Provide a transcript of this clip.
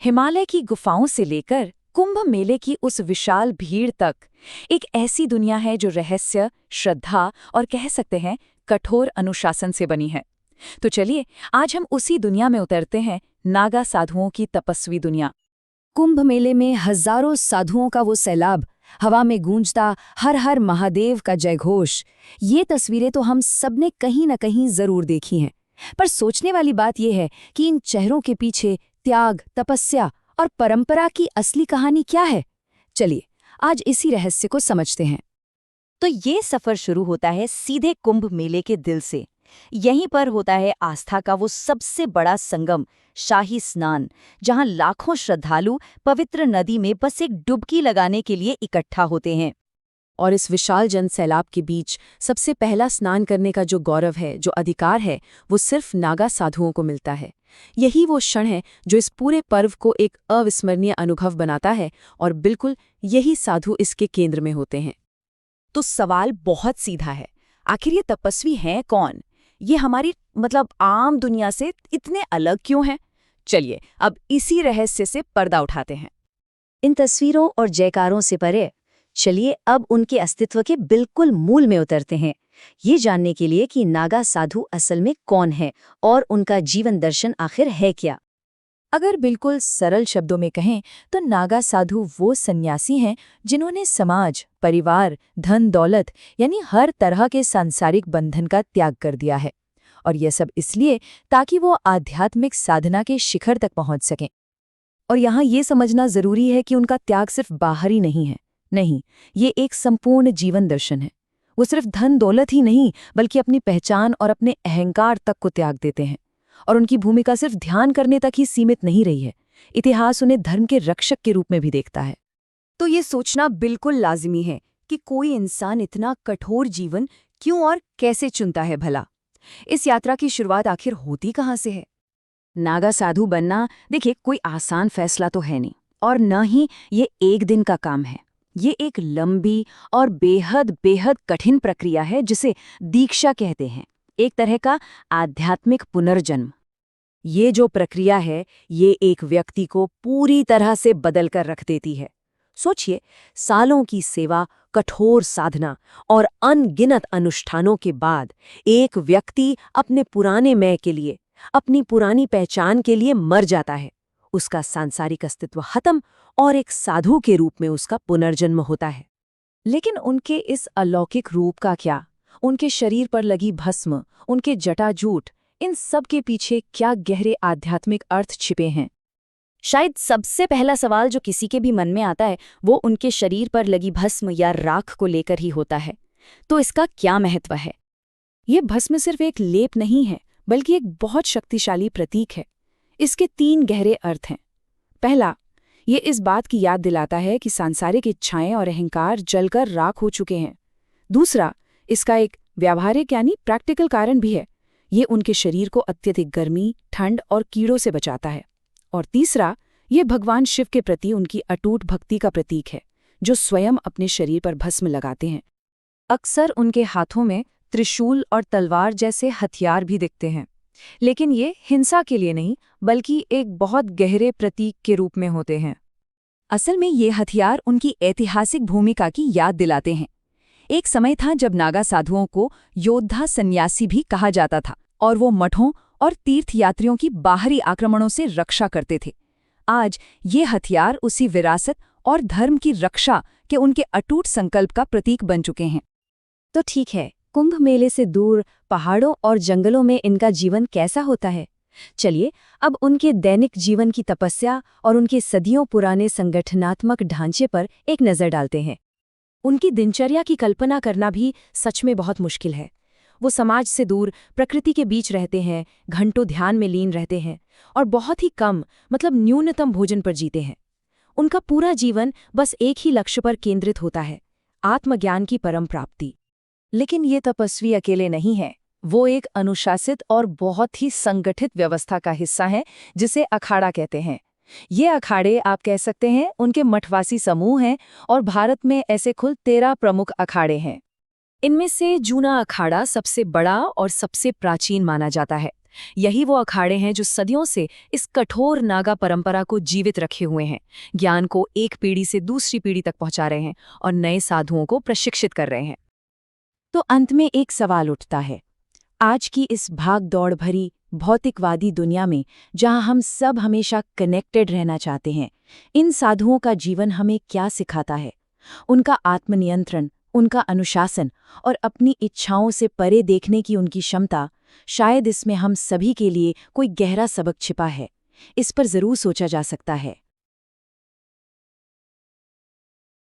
हिमालय की गुफाओं से लेकर कुंभ मेले की उस विशाल भीड़ तक एक ऐसी दुनिया है जो रहस्य, श्रद्धा और कह सकते हैं कठोर अनुशासन से बनी है। तो चलिए आज हम उसी दुनिया में उतरते हैं, नागा साधुओं की तपस्वी दुनिया। कुंभ मेले में हजारों साधुओं का वो सैलाब, हवा में गूंजता हर हर महादेव का जयघोष, ये तस्वीरें तो हम सबने कहीं न कहीं जरूर देखी हैं। पर सोचने वाली बात यह है कि इन चेहरों के पीछे त्याग, तपस्या और परंपरा की असली कहानी क्या है। चलिए आज इसी रहस्य को समझते हैं। तो ये सफर शुरू होता है सीधे कुंभ मेले के दिल से। यहीं पर होता है आस्था का वो सबसे बड़ा संगम, शाही स्नान, जहां लाखों श्रद्धालु पवित्र नदी में बस एक डुबकी लगाने के लिए इकट्ठा होते हैं। और इस विशाल जन सैलाब के बीच सबसे पहला स्नान करने का जो गौरव है, जो अधिकार है, वो सिर्फ नागा साधुओं को मिलता है। यही वो क्षण है जो इस पूरे पर्व को एक अविस्मरणीय अनुभव बनाता है, और बिल्कुल यही साधु इसके केंद्र में होते हैं। तो सवाल बहुत सीधा है, आखिर ये तपस्वी हैं कौन? ये हमारी आम दुनिया से इतने अलग क्यों हैं? चलिए अब इसी रहस्य से पर्दा उठाते हैं। इन तस्वीरों और जयकारों से परे चलिए अब उनके अस्तित्व के बिल्कुल मूल में उतरते हैं, ये जानने के लिए कि नागा साधु असल में कौन है और उनका जीवन दर्शन आखिर है क्या। अगर बिल्कुल सरल शब्दों में कहें तो नागा साधु वो सन्यासी हैं जिन्होंने समाज, परिवार, धन दौलत यानी हर तरह के सांसारिक बंधन का त्याग कर दिया है। और यह सब इसलिए ताकि वो आध्यात्मिक साधना के शिखर तक पहुंच सकें। और यहाँ ये समझना जरूरी है कि उनका त्याग सिर्फ बाहरी नहीं है, नहीं, ये एक संपूर्ण जीवन दर्शन है। वो सिर्फ धन दौलत ही नहीं बल्कि अपनी पहचान और अपने अहंकार तक को त्याग देते हैं। और उनकी भूमिका सिर्फ ध्यान करने तक ही सीमित नहीं रही है, इतिहास उन्हें धर्म के रक्षक के रूप में भी देखता है। तो ये सोचना बिल्कुल लाजिमी है कि कोई इंसान इतना कठोर जीवन क्यों और कैसे चुनता है भला। इस यात्रा की शुरुआत आखिर होती कहाँ से है? नागा साधु बनना देखिए कोई आसान फैसला तो है नहीं, और न ही ये एक दिन का काम है। ये एक लंबी और बेहद बेहद कठिन प्रक्रिया है जिसे दीक्षा कहते हैं, एक तरह का आध्यात्मिक पुनर्जन्म। ये जो प्रक्रिया है ये एक व्यक्ति को पूरी तरह से बदल कर रख देती है। सोचिए, सालों की सेवा, कठोर साधना और अनगिनत अनुष्ठानों के बाद एक व्यक्ति अपने पुराने मैं के लिए, अपनी पुरानी पहचान के लिए मर जाता है। उसका सांसारिक अस्तित्व खत्म और एक साधु के रूप में उसका पुनर्जन्म होता है। लेकिन उनके इस अलौकिक रूप का क्या? उनके शरीर पर लगी भस्म, उनके जटाजूट, इन सब के पीछे क्या गहरे आध्यात्मिक अर्थ छिपे हैं? शायद सबसे पहला सवाल जो किसी के भी मन में आता है वो उनके शरीर पर लगी भस्म या राख को लेकर ही होता है। तो इसका क्या महत्व है? ये भस्म सिर्फ एक लेप नहीं है बल्कि एक बहुत शक्तिशाली प्रतीक है। इसके 3 गहरे अर्थ हैं। पहला, ये इस बात की याद दिलाता है कि सांसारिक इच्छाएं और अहंकार जलकर राख हो चुके हैं। दूसरा, इसका एक व्यावहारिक यानी प्रैक्टिकल कारण भी है। ये उनके शरीर को अत्यधिक गर्मी, ठंड और कीड़ों से बचाता है। और तीसरा, ये भगवान शिव के प्रति उनकी अटूट भक्ति का प्रतीक है, जो स्वयं अपने शरीर पर भस्म लगाते हैं। अक्सर उनके हाथों में त्रिशूल और तलवार जैसे हथियार भी दिखते हैं, लेकिन ये हिंसा के लिए नहीं बल्कि एक बहुत गहरे प्रतीक के रूप में होते हैं। असल में ये हथियार उनकी ऐतिहासिक भूमिका की याद दिलाते हैं। एक समय था जब नागा साधुओं को योद्धा सन्यासी भी कहा जाता था, और वो मठों और तीर्थयात्रियों की बाहरी आक्रमणों से रक्षा करते थे। आज ये हथियार उसी विरासत और धर्म की रक्षा के उनके अटूट संकल्प का प्रतीक बन चुके हैं। तो ठीक है, कुंभ मेले से दूर पहाड़ों और जंगलों में इनका जीवन कैसा होता है? चलिए अब उनके दैनिक जीवन की तपस्या और उनके सदियों पुराने संगठनात्मक ढांचे पर एक नज़र डालते हैं। उनकी दिनचर्या की कल्पना करना भी सच में बहुत मुश्किल है। वो समाज से दूर प्रकृति के बीच रहते हैं, घंटों ध्यान में लीन रहते हैं और बहुत ही कम न्यूनतम भोजन पर जीते हैं। उनका पूरा जीवन बस एक ही लक्ष्य पर केंद्रित होता है, आत्मज्ञान की परम प्राप्ति। लेकिन ये तपस्वी अकेले नहीं है, वो एक अनुशासित और बहुत ही संगठित व्यवस्था का हिस्सा है जिसे अखाड़ा कहते हैं। ये अखाड़े आप कह सकते हैं उनके मठवासी समूह हैं, और भारत में ऐसे कुल 13 प्रमुख अखाड़े हैं। इनमें से जूना अखाड़ा सबसे बड़ा और सबसे प्राचीन माना जाता है। यही वो अखाड़े हैं जो सदियों से इस कठोर नागा परंपरा को जीवित रखे हुए हैं, ज्ञान को एक पीढ़ी से दूसरी पीढ़ी तक पहुंचा रहे हैं और नए साधुओं को प्रशिक्षित कर रहे हैं। तो अंत में एक सवाल उठता है, आज की इस भाग दौड़ भरी भौतिकवादी दुनिया में जहां हम सब हमेशा कनेक्टेड रहना चाहते हैं, इन साधुओं का जीवन हमें क्या सिखाता है? उनका आत्मनियंत्रण, उनका अनुशासन और अपनी इच्छाओं से परे देखने की उनकी क्षमता, शायद इसमें हम सभी के लिए कोई गहरा सबक छिपा है। इस पर जरूर सोचा जा सकता है।